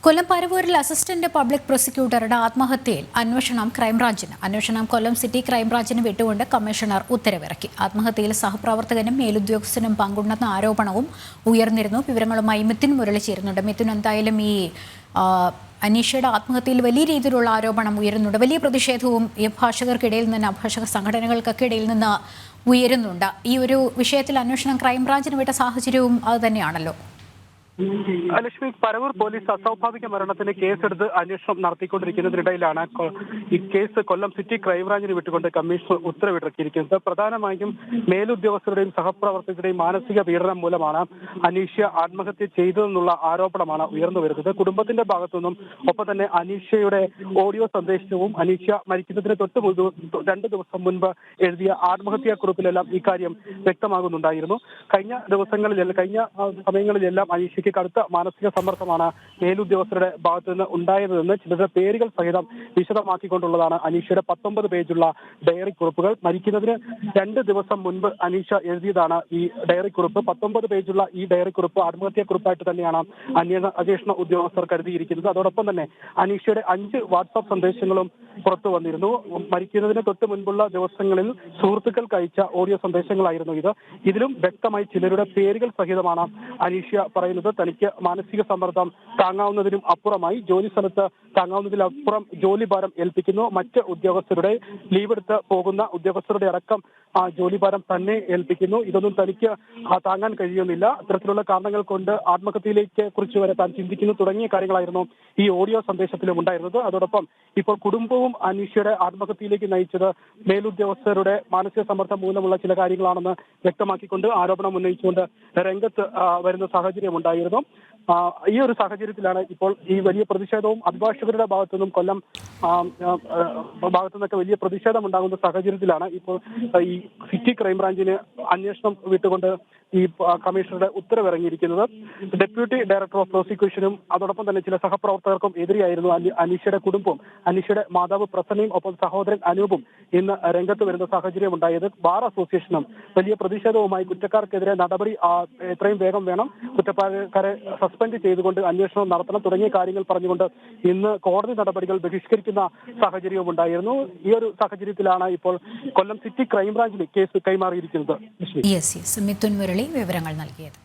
കൊല്ലം പരവൂരിൽ assistant public പ്രോസിക്യൂട്ടറുടെ ആത്മഹത്യയിൽ അന്വേഷണം കൊല്ലം city ക്രൈംബ്രാഞ്ചിന് വിട്ടുകൊണ്ട് കമ്മീഷണർ ഉത്തരവിറക്കി. ആത്മഹത്യയിൽ സഹപ്രവർത്തകനും മേലുദ്യോഗസ്ഥനും പങ്കുണ്ടെന്ന ആരോപണവും ഉയർന്നിരുന്നു. വിവരങ്ങളുമായി മിഥുൻ മുരളി ചേരുന്നുണ്ട്. മിഥുൻ, എന്തായാലും ഈ അനീഷയുടെ ആത്മഹത്യയിൽ വലിയ രീതിയിലുള്ള ആരോപണം ഉയരുന്നുണ്ട്. വലിയ പ്രതിഷേധവും ഈ അഭിഭാഷകർക്കിടയിൽ നിന്ന്, അഭിഭാഷക സംഘടനകൾക്കൊക്കെ ഇടയിൽ നിന്ന് ഉയരുന്നുണ്ട്. ഈ ഒരു വിഷയത്തിൽ അന്വേഷണം ക്രൈംബ്രാഞ്ചിന് വിട്ട സാഹചര്യവും അത് തന്നെയാണല്ലോ. ലക്ഷ്മി, പരവൂർ പോലീസ് അസ്വാഭാവിക മരണത്തിന് കേസെടുത്ത് അന്വേഷണം നടത്തിക്കൊണ്ടിരിക്കുന്നതിനിടയിലാണ് ഈ കേസ് കൊല്ലം സിറ്റി ക്രൈംബ്രാഞ്ചിന് വിട്ടുകൊണ്ട് കമ്മീഷണർ ഉത്തരവിറക്കിയിരിക്കുന്നത്. പ്രധാനമായും മേലുദ്യോഗസ്ഥരുടെയും സഹപ്രവർത്തകരുടെയും മാനസിക പീഡനം മൂലമാണ് അനീഷ ആത്മഹത്യ ചെയ്തതെന്നുള്ള ആരോപണമാണ് ഉയർന്നു വരുന്നത്. കുടുംബത്തിന്റെ ഭാഗത്തുനിന്നും ഒപ്പം തന്നെ അനീഷയുടെ ഓഡിയോ സന്ദേശവും അനീഷ മരിക്കുന്നതിന് തൊട്ട് 2 ദിവസം മുൻപ് എഴുതിയ ആത്മഹത്യാ കുറിപ്പിലെല്ലാം ഇക്കാര്യം വ്യക്തമാകുന്നുണ്ടായിരുന്നു. കഴിഞ്ഞ സമയങ്ങളിലെല്ലാം അനീഷ കടുത്ത മാനസിക സമ്മർദ്ദമാണ് മേലുദ്യോഗസ്ഥരുടെ ഭാഗത്തു നിന്ന് ഉണ്ടായതെന്ന് ചിലരുടെ പേരുകൾ സഹിതം വിശദമാക്കിക്കൊണ്ടുള്ളതാണ് അനീഷയുടെ 19 പേജുള്ള ഡയറി കുറിപ്പുകൾ. മരിക്കുന്നതിന് 2 ദിവസം മുൻപ് അനീഷ എഴുതിയതാണ് ഈ ഡയറി കുറിപ്പ്. 19 പേജുള്ള ഈ ഡയറി കുറിപ്പ് ആത്മഹത്യാ കുറിപ്പായിട്ട് തന്നെയാണ് അന്വേഷണ ഉദ്യോഗസ്ഥർ കരുതിയിരിക്കുന്നത്. അതോടൊപ്പം തന്നെ അനീഷയുടെ 5 വാട്സാപ്പ് സന്ദേശങ്ങളും പുറത്തു വന്നിരുന്നു. മരിക്കുന്നതിന് തൊട്ട് മുൻപുള്ള ദിവസങ്ങളിൽ സുഹൃത്തുക്കൾക്ക് അയച്ച ഓഡിയോ സന്ദേശങ്ങളായിരുന്നു ഇത്. ഇതിലും വ്യക്തമായി ചിലരുടെ പേരുകൾ സഹിതമാണ് അനീഷ പറയുന്നത് തനിക്ക് മാനസിക സമ്മർദ്ദം താങ്ങാവുന്നതിനും അപ്പുറമായി ജോലി സ്ഥലത്ത് താങ്ങാവുന്നതിലപ്പുറം ജോലി ഭാരം ഏൽപ്പിക്കുന്നു. മറ്റ് ഉദ്യോഗസ്ഥരുടെ ലീവെടുത്ത് പോകുന്ന ഉദ്യോഗസ്ഥരുടെ അടക്കം ജോലിഭാരം തന്നെ ഏൽപ്പിക്കുന്നു. ഇതൊന്നും തനിക്ക് താങ്ങാൻ കഴിയുന്നില്ല. ഇത്തരത്തിലുള്ള കാരണങ്ങൾ കൊണ്ട് ആത്മഹത്യയിലേക്ക് കുറിച്ച് വരെ താൻ ചിന്തിക്കുന്നു തുടങ്ങിയ കാര്യങ്ങളായിരുന്നു ഈ ഓഡിയോ സന്ദേശത്തിലും ഉണ്ടായിരുന്നത്. അതോടൊപ്പം ഇപ്പോൾ കുടുംബവും അനീഷയുടെ ആത്മഹത്യയിലേക്ക് നയിച്ചത് മേലുദ്യോഗസ്ഥരുടെ മാനസിക സമ്മർദ്ദം മൂലമുള്ള ചില കാര്യങ്ങളാണെന്ന് വ്യക്തമാക്കിക്കൊണ്ട് ആരോപണം ഉന്നയിച്ചുകൊണ്ട് രംഗത്ത് വരുന്ന സാഹചര്യം ഉണ്ടായിരുന്നു. ഈ ഒരു സാഹചര്യത്തിലാണ് ഇപ്പോൾ ഈ വലിയ പ്രതിഷേധവും അഭിഭാഷകരുടെ ഭാഗത്തുനിന്നും കൊല്ലം ഭാഗത്തുനിന്നൊക്കെ വലിയ പ്രതിഷേധം ഉണ്ടാകുന്ന സാഹചര്യത്തിലാണ് ഇപ്പോൾ ഈ സിറ്റി ക്രൈംബ്രാഞ്ചിന് അന്വേഷണം വിട്ടുകൊണ്ട് ഈ കമ്മീഷണറുടെ ഉത്തരവിറങ്ങിയിരിക്കുന്നത്. ഡെപ്യൂട്ടി ഡയറക്ടർ ഓഫ് പ്രോസിക്യൂഷനും അതോടൊപ്പം തന്നെ ചില സഹപ്രവർത്തകർക്കും എതിരെയായിരുന്നു അനീഷയുടെ കുടുംബവും അനീഷയുടെ മാതാവ് പ്രസന്നയും ഒപ്പം സഹോദരൻ അനൂപും ഇന്ന് രംഗത്ത് വരുന്ന സാഹചര്യം ഉണ്ടായത്. ബാർ അസോസിയേഷനും വലിയ പ്രതിഷേധവുമായി കുറ്റക്കാർക്കെതിരെ നടപടി എത്രയും വേഗം വേണം, കുറ്റക്കാരെ സസ്പെൻഡ് ചെയ്തുകൊണ്ട് അന്വേഷണം നടത്തണം തുടങ്ങിയ കാര്യങ്ങൾ പറഞ്ഞുകൊണ്ട് ഇന്ന് കോടതി നടപടികൾ ബഹിഷ്കരിക്കുന്ന സാഹചര്യവും ഉണ്ടായിരുന്നു. ഈ ഒരു സാഹചര്യത്തിലാണ് ഇപ്പോൾ കൊല്ലം സിറ്റി ക്രൈംബ്രാഞ്ചിൽ കേസ് കൈമാറിയിരിക്കുന്നത്. മിഥുൻ മുരളി വിവരങ്ങൾ നൽകിയത്.